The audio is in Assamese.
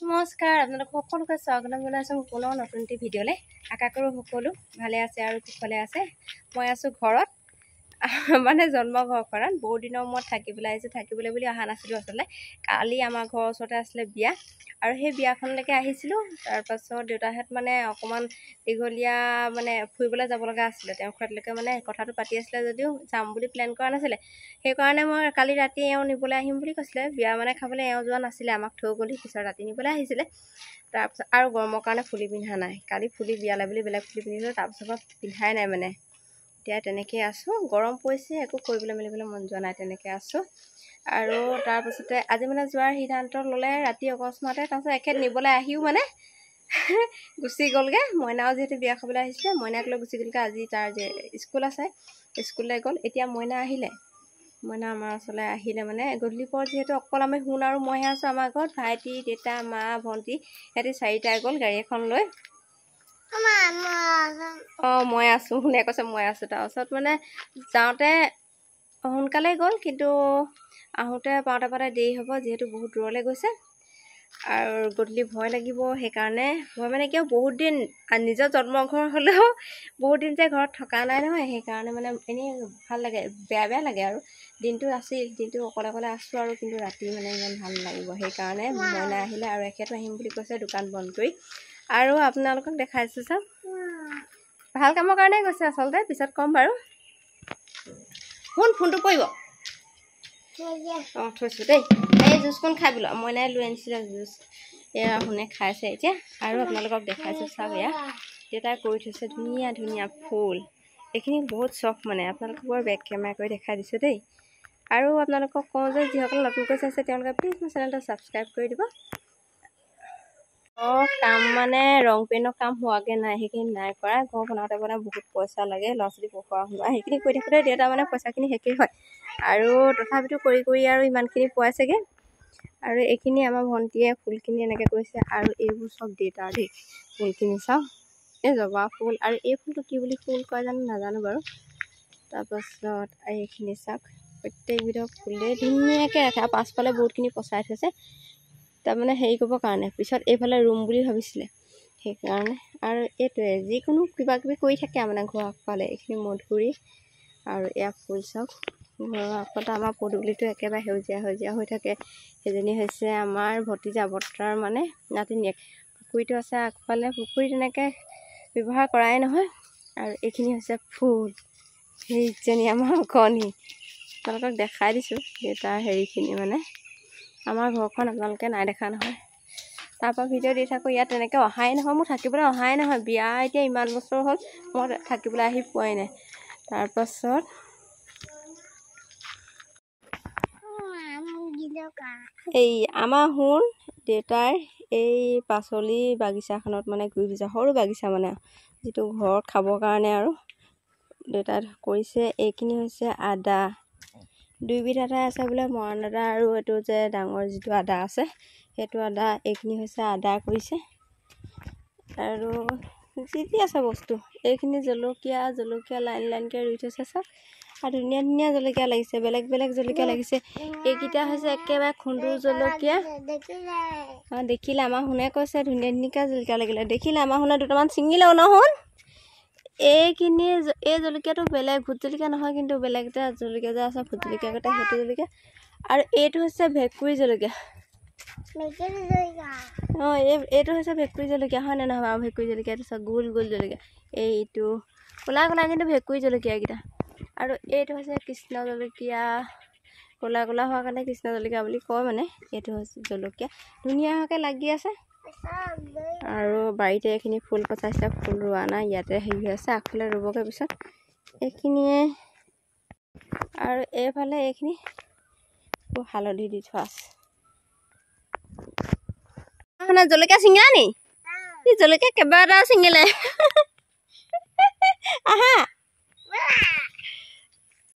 নমস্কাৰ আপোনালোক সকলোকে স্বাগতম জনাইছোঁ পুনৰ নতুন এটি ভিডিঅ'লৈ। আশা কৰোঁ সকলো ভালে আছে আৰু কুশলে আছে। মই আছোঁ ঘৰত, মানে জন্ম ঘৰখনত বহুত দিনৰ মূৰত থাকিবলৈ বুলি অহা নাছিলোঁ। আচলতে কালি আমাৰ ঘৰৰ ওচৰতে আছিলে বিয়া, আৰু সেই বিয়াখনলৈকে আহিছিলোঁ। তাৰপাছত দেউতাহঁত মানে অকণমান দীঘলীয়া মানে ফুৰিবলৈ যাব লগা আছিলে। তেওঁ ঘৰলৈকে মানে কথাটো পাতি আছিলে যদিও যাম বুলি প্লেন কৰা নাছিলে। সেইকাৰণে মই কালি ৰাতি এওঁ নিবলৈ আহিম বুলি কৈছিলে। বিয়া মানে খাবলৈ এওঁ যোৱা নাছিলে, আমাক থৈ গ'লি, পিছত ৰাতি নিবলৈ আহিছিলে। তাৰপিছত আৰু গৰমৰ কাৰণে ফুলি পিন্ধা নাই। কালি ফুলি বিয়ালে বুলি বেলেগ ফুলি পিন্ধিলোঁ, তাৰপিছত পিন্ধাই নাই মানে। এতিয়া তেনেকৈ আছোঁ, গৰম পৰিছে, একো কৰিবলৈ মেলিবলৈ মন যোৱা নাই, তেনেকৈ আছোঁ। আৰু তাৰপিছতে আজি মানে যোৱাৰ সিদ্ধান্ত ল'লে ৰাতি অকস্মাতে। তাৰপিছত এখেত নিবলৈ আহিও মানে গুচি গ'লগৈ। মইনাও যিহেতু বিয়া খাবলৈ আহিছিলে, মইনাক লৈ গুচি গ'লগৈ। আজি তাৰ যে স্কুল আছে, স্কুললৈ গ'ল। এতিয়া মইনা আহিলে, মইনা আমাৰ ওচৰলৈ আহিলে মানে গধূলি পৰত যিহেতু অকল আমি শুন আৰু মইহে আছোঁ আমাৰ ঘৰত। ভাইটি, দেউতা, মা, ভণ্টি সিহঁতি চাৰিটাই গ'ল গাড়ী এখন লৈ। মই আছোঁ, শুনে কৈছে মই আছোঁ। তাৰপাছত মানে যাওঁতে সোনকালে গ'ল, কিন্তু আহোঁতে পাওঁতে দেৰি হ'ব, যিহেতু বহুত দূৰলৈ গৈছে। আৰু গধূলি ভয় লাগিব, সেইকাৰণে ভয় মানে কিয় বহুত দিন নিজৰ জন্মঘৰ হ'লেও বহুত দিন যে ঘৰত থকা নাই নহয়, সেইকাৰণে মানে এনেই ভাল লাগে, বেয়া লাগে। আৰু দিনটো আছিল, দিনটো অকলে আছোঁ আৰু, কিন্তু ৰাতি মানে ইমান ভাল নালাগিব। সেইকাৰণে মইনা আহিলে আৰু এখেতো আহিম বুলি কৈছে দোকান বন্ধ কৰি। আৰু আপোনালোকক দেখাইছোঁ চাওক, ভাল কামৰ কাৰণে গৈছে আচলতে, পিছত ক'ম বাৰু। ফোনটো পৰিব। থৈছোঁ দেই। এই জুচকণ খাই বোলো, মইনাই লৈ আনিছিলে জুচ, এয়া শুনে খাইছে এতিয়া। আৰু আপোনালোকক দেখাইছোঁ চাওক, এয়া দেউতাই কৰি থৈছে ধুনীয়া ফুল। এইখিনি বহুত চখ মানে, আপোনালোকক বৰ বেক কেমেৰা কৰি দেখাই দিছোঁ দেই। আৰু আপোনালোকক কওঁ যে যিসকল নতুনকৈ চাইছে তেওঁলোকে প্লিজ মোৰ চেনেলটো ছাবস্ক্ৰাইব কৰি দিব। কাম মানে ৰং পেইণ্টৰ কাম হোৱাকৈ নাই, সেইখিনি নাই কৰা। ঘৰ বনাওঁতে বহুত পইচা লাগে, ল'ৰা ছোৱালী পঢ়োৱা শুনোৱা, সেইখিনি কৰি থাকোঁতে দেউতা মানে পইচাখিনি শেষেই হয়। আৰু তথাপিতো কৰি আৰু ইমানখিনি পোৱাইছেগৈ। আৰু এইখিনি আমাৰ ভণ্টিয়ে ফুলখিনি এনেকৈ কৰিছে। আৰু এইবোৰ চব দেউতাৰ দেই, ফুলখিনি চাওক, এই জবা ফুল। আৰু এই ফুলটো কি বুলি ফুল কয় জানো, নাজানো বাৰু। তাৰপাছত এইখিনি চাওক, প্ৰত্যেকবিধৰ ফুলেই ধুনীয়াকৈ ৰাখে। আৰু পাছফালে বহুতখিনি পচাই থৈছে, তাৰমানে হেৰি কৰিবৰ কাৰণে, পিছত এইফালে ৰুম বুলি ভাবিছিলে, সেইকাৰণে। আৰু এইটোৱে যিকোনো কিবা কিবি কৰি থাকে মানে ঘৰৰ আগফালে। এইখিনি মধুৰি আৰু এয়া ফুল চাওক, ঘৰৰ আগফালে আমাৰ পদূলিটো একেবাৰে সেউজীয়া হৈ থাকে। সেইজনী হৈছে আমাৰ ভতিজা বৰ্তাৰ মানে নাতিনীয়েক। পুখুৰীটো আছে আগফালে, পুখুৰী তেনেকৈ ব্যৱহাৰ কৰাই নহয়। আৰু এইখিনি হৈছে ফুল, সেইজনী আমাৰ কণী। আপোনালোকক দেখাই দিছোঁ দেউতাৰ হেৰিখিনি মানে। আমাৰ ঘৰখন আপোনালোকে নাই দেখা নহয়, তাৰপৰা ভিডিঅ' দি থাকোঁ। ইয়াত তেনেকৈ অহাই নহয়, মোৰ থাকিবলৈ অহাই নহয়। বিয়া এতিয়া ইমান বছৰ হ'ল, মই থাকিবলৈ আহি পোৱাই নাই। তাৰপাছত এই আমাৰ শুন দেউতাৰ এই পাচলি বাগিচাখনত মানে ঘূৰি ফুৰিছে, সৰু বাগিচা মানে, যিটো ঘৰত খাবৰ কাৰণে আৰু দেউতাই কৰিছে। এইখিনি হৈছে আদা, দুইবিধ আদাই আছে বোলে, মৰাণ আদা আৰু এইটো যে ডাঙৰ যিটো আদা আছে সেইটো আদা। এইখিনি হৈছে আদা কৰিছে। আৰু যি আছে বস্তু, এইখিনি জলকীয়া লাইনকৈ ৰুই থৈছে চাওক। আৰু ধুনীয়া জলকীয়া লাগিছে, বেলেগ জলকীয়া লাগিছে। এইকেইটা হৈছে একেবাৰে খুন্দু জলকীয়া। দেখিলে আমাৰ শুনে কৈছে ধুনীয়াকৈ জলকীয়া লাগিলে। দেখিলে আমাৰ শুনে দুটামান ছিঙিলেও নহয়। এইখিনি এই জলকীয়াটো বেলেগ, ভোট জলকীয়া নহয়, কিন্তু বেলেগ এটা জলকীয়া যে আছে ভোট জলকীয়া গতে, সেইটো জলকীয়া। আৰু এইটো হৈছে ভেকুৰী জলকীয়া। এইটো হৈছে ভেকুৰী জলকীয়া, হয় নে নহয় বাৰু? ভেকুৰী জলকীয়া, এইটো চাওক গোল জলকীয়া। এইটো ক'লা কিন্তু ভেকুৰী জলকীয়া এইকেইটা। আৰু এইটো হৈছে কৃষ্ণ জলকীয়া, ক'লা হোৱাৰ কাৰণে কৃষ্ণ জলকীয়া বুলি কয় মানে। এইটো হৈছে জলকীয়া, ধুনীয়াকৈ লাগি আছে। আৰু বাৰীতে এইখিনি ফুল পচাইছে, ফুল ৰোৱা নাই, ইয়াতে হেৰি হৈ আছে, আগফালে ৰুবগৈ পিছত এইখিনিয়ে। আৰু এইফালে এইখিনি হালধি দি থোৱা আছে। জলকীয়া ছিঙিলা নি? জলকীয়া কেইবাটাও ছিঙিলে। আহা